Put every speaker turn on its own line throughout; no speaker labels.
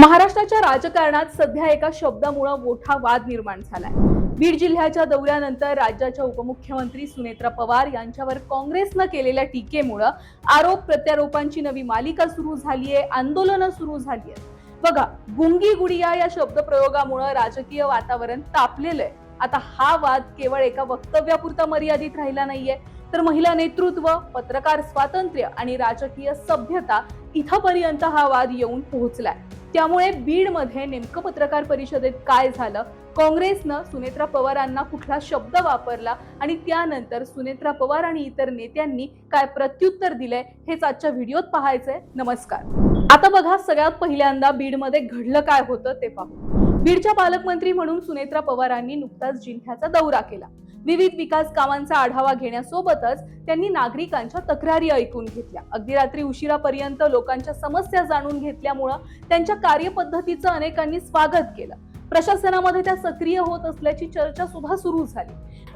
महाराष्ट्राच्या राजकारणात सध्या एका शब्दामुळे मोठा वाद निर्माण झालाय। बीड जिल्ह्याच्या दौऱ्यानंतर राज्याच्या उपमुख्यमंत्री सुनेत्रा पवार यांच्यावर काँग्रेसनं केलेल्या टीकेमुळे आरोप प्रत्यारोपांची नवी मालिका सुरू झालीये, आंदोलनं सुरू झाली आहेत। बघा, गुंगी गुडिया या शब्दप्रयोगामुळे राजकीय वातावरण तापलेलं आहे। आता हा वाद केवळ एका वक्तव्यापुरता मर्यादित राहिला नाहीये, तर महिला नेतृत्व, पत्रकार स्वातंत्र्य आणि राजकीय सभ्यता इथपर्यंत हा वाद येऊन पोहोचलाय। त्यामुळे बीड मध्ये नेमकं पत्रकार परिषदेत काय झालं, काँग्रेसनं सुनेत्रा पवारांना कुठला शब्द वापरला आणि त्यानंतर सुनेत्रा पवार आणि इतर नेत्यांनी काय प्रत्युत्तर दिलंय, हेच आजच्या व्हिडिओत पाहायचंय। नमस्कार। आता बघा, सगळ्यात पहिल्यांदा बीड मध्ये घडलं काय होतं ते पाहू। बीडच्या पालकमंत्री म्हणून सुनेत्रा पवारांनी नुकताच जिल्ह्याचा दौरा केला। विविध विकास कामांचा आढावा घेण्यासोबतच त्यांनी नागरिकांच्या तक्रारी ऐकून घेतल्या। अगदी रात्री उशिरापर्यंत लोकांच्या समस्या जाणून घेतल्यामुळे त्यांच्या कार्यपद्धतीचं अनेकांनी स्वागत केलं। प्रशासनामध्ये त्या सक्रिय होत असल्याची चर्चा सुद्धा सुरू झाली।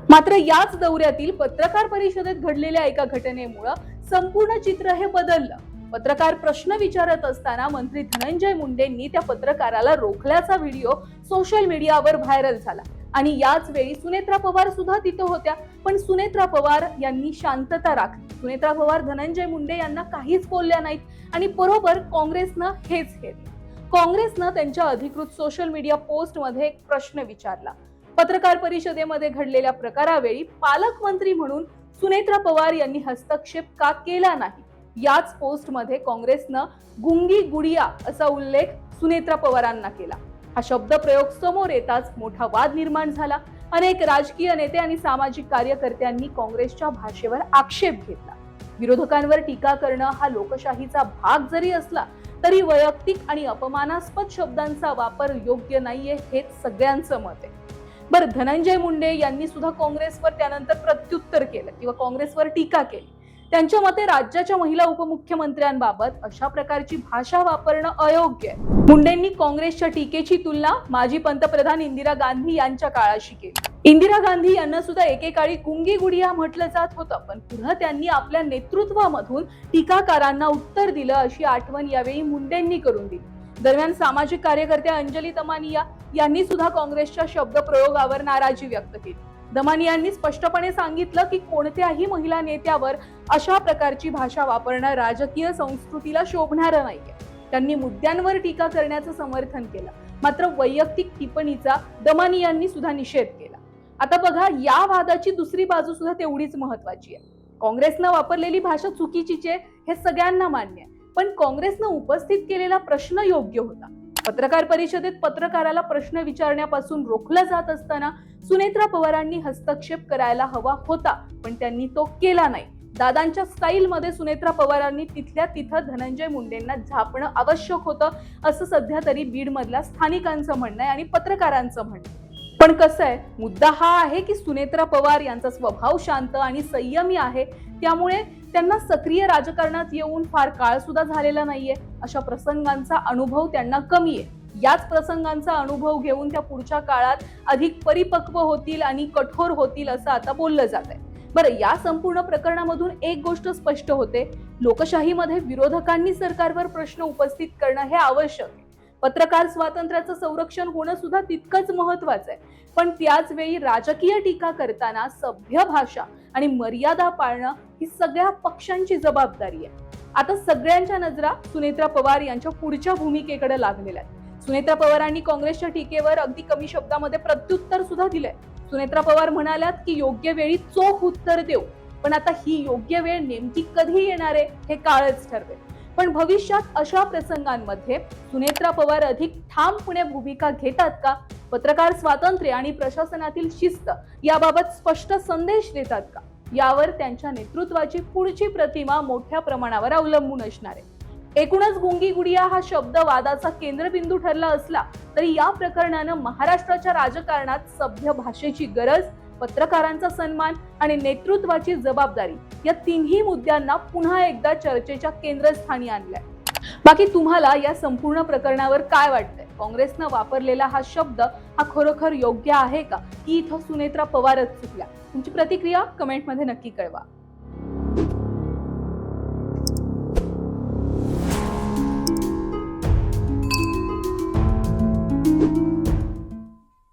मात्र याच दौऱ्यातील पत्रकार परिषदेत घडलेल्या एका घटनेमुळे संपूर्ण चित्र हे बदललं। पत्रकार प्रश्न विचारत असताना मंत्री धनंजय मुंडेंनी त्या पत्रकाराला रोखल्याचा व्हिडिओ सोशल मीडियावर व्हायरल झाला आणि याच वेळी सुनेत्रा पवार सुद्धा तिथे होत्या, पण सुनेत्रा पवार यांनी शांतता राखली। सुनेत्रा पवार धनंजय मुंडे यांना काहीच बोलल्या नाहीत आणि बरोबर काँग्रेसनं हेच केलं। काँग्रेसनं त्यांच्या अधिकृत सोशल मीडिया पोस्ट मध्ये एक प्रश्न विचारला। पत्रकार परिषदेमध्ये घडलेल्या प्रकारावेळी पालकमंत्री म्हणून सुनेत्रा पवार यांनी हस्तक्षेप का केला नाही, याच पोस्ट मध्ये काँग्रेसनं गुंगी गुडिया असा उल्लेख सुनेत्रा पवारांना केला। हा शब्द प्रयोग समोर येताच मोठा वाद निर्माण झाला। अनेक राजकीय नेते आणि सामाजिक कार्यकर्त्यांनी काँग्रेसच्या भाषेवर आक्षेप घेतला। विरोधकांवर टीका करणं हा लोकशाहीचा भाग जरी असला तरी वैयक्तिक आणि अपमानास्पद शब्दांचा वापर योग्य नाहीये, हेच सगळ्यांचं मत आहे। बरं, धनंजय मुंडे यांनी सुद्धा काँग्रेसवर त्यानंतर प्रत्युत्तर केलं किंवा काँग्रेसवर टीका केली। त्यांच्या मते राज्याच्या महिला उपमुख्यमंत्र्यांबाबत अशा प्रकारची भाषा वापरणं अयोग्य आहे। मुंडेंनी काँग्रेसच्या टीकेची तुलना माजी पंतप्रधान इंदिरा गांधी यांच्या काळाशी केली। इंदिरा गांधी यांना सुद्धा एकेकाळी गुंगी गुडिया म्हटलं जात होतं, पण पुन्हा त्यांनी आपल्या नेतृत्वामधून टीकाकारांना उत्तर दिलं, अशी आठवण यावेळी मुंडेंनी करून दिली। दरम्यान सामाजिक कार्यकर्त्या अंजली दमानिया यांनी सुद्धा काँग्रेसच्या शब्दप्रयोगावर नाराजी व्यक्त केली। दमानियांनी स्पष्टपणे सांगितलं की कोणत्याही महिला नेत्यावर अशा प्रकारची भाषा वापरणं राजकीय संस्कृतीला शोभणारं नाहीये। त्यांनी मुद्द्यांवर टीका करण्याचं समर्थन केलं, मात्र वैयक्तिक टिप्पणीचा दमानियांनी सुद्धा निषेध केला। आता बघा, या वादाची दुसरी बाजू सुद्धा तेवढीच महत्वाची आहे। काँग्रेसनं वापरलेली भाषा चुकीचीच आहे, हे सगळ्यांना मान्य आहे, पण काँग्रेसनं उपस्थित केलेला प्रश्न योग्य होता। पत्रकार परिषदेत पत्रकाराला प्रश्न विचारण्यापासून रोखलं जात असताना सुनेत्रा पवारांनी हस्तक्षेप करायला हवा होता, पण त्यांनी तो केला नाही। दादांच्या स्टाईल मध्ये सुनेत्रा पवारांनी तिथल्या तिथं धनंजय मुंडेंना झापणं आवश्यक होतं, असं सध्या तरी बीड मधल्या स्थानिकांचं म्हणणं आहे आणि पत्रकारांचं म्हणणं आहे। पण कसं आहे, मुद्दा हा आहे की सुनेत्रा पवार यांचा स्वभाव शांत आणि संयमी आहे, त्यामुळे त्यांना सक्रिय राजकारणात येऊन फार काळ सुद्धा झालेला नाहीये। अशा प्रसंगांचा अनुभव त्यांना कमी आहे। याच प्रसंगांचा अनुभव घेऊन त्या पुढच्या काळात अधिक परिपक्व होतील आणि कठोर होतील, असं आता बोललं जात आहे। बरं, या संपूर्ण प्रकरणामधून एक गोष्ट स्पष्ट होते, लोकशाहीमध्ये विरोधकांनी सरकारवर प्रश्न उपस्थित करणं हे आवश्यक आहे। पत्रकार स्वातंत्र्याचं संरक्षण होणं सुद्धा तितकंच महत्वाचं आहे, पण त्याच वेळी राजकीय टीका करताना सभ्य भाषा आणि मर्यादा पाळणं ही सगळ्या पक्षांची जबाबदारी आहे। आता सगळ्यांच्या नजरा सुनेत्रा पवार यांच्या पुढच्या भूमिकेकडे लागलेल्या आहेत। सुनेत्रा पवारांनी काँग्रेसच्या टीकेवर अगदी कमी शब्दामध्ये प्रत्युत्तर सुद्धा दिलंय। सुनेत्रा पवार म्हणाल्यात की योग्य वेळी चोख उत्तर देऊ, पण आता ही योग्य वेळ नेमकी कधी येणार आहे हे काळच ठरवेल। पण भविष्यात अशा प्रसंगांमध्ये सुनेत्रा पवार अधिक ठामपणे भूमिका घेतात का, पत्रकार स्वातंत्र्य आणि प्रशासनातील शिस्त याबाबत स्पष्ट संदेश देतात का, यावर त्यांच्या नेतृत्वाची पुढची प्रतिमा मोठ्या प्रमाणावर अवलंबून असणार आहे। एकूणच गुंगी गुडिया हा शब्द वादाचा केंद्रबिंदू ठरला असला तरी या प्रकरणानं महाराष्ट्राच्या राजकारणात सभ्य भाषेची गरज, पत्रकारांचा सन्मान आणि नेतृत्वाची जबाबदारी या तिन्ही मुद्द्यांना पुन्हा एकदा चर्चेच्या केंद्रस्थानी आणलंय। बाकी तुम्हाला या संपूर्ण प्रकरणावर काय वाटतंय? काँग्रेसनं वापरलेला हा शब्द हा खरोखर योग्य आहे का, की इथं सुनेत्रा पवारच चुकल्या? तुमची प्रतिक्रिया कमेंटमध्ये नक्की कळवा।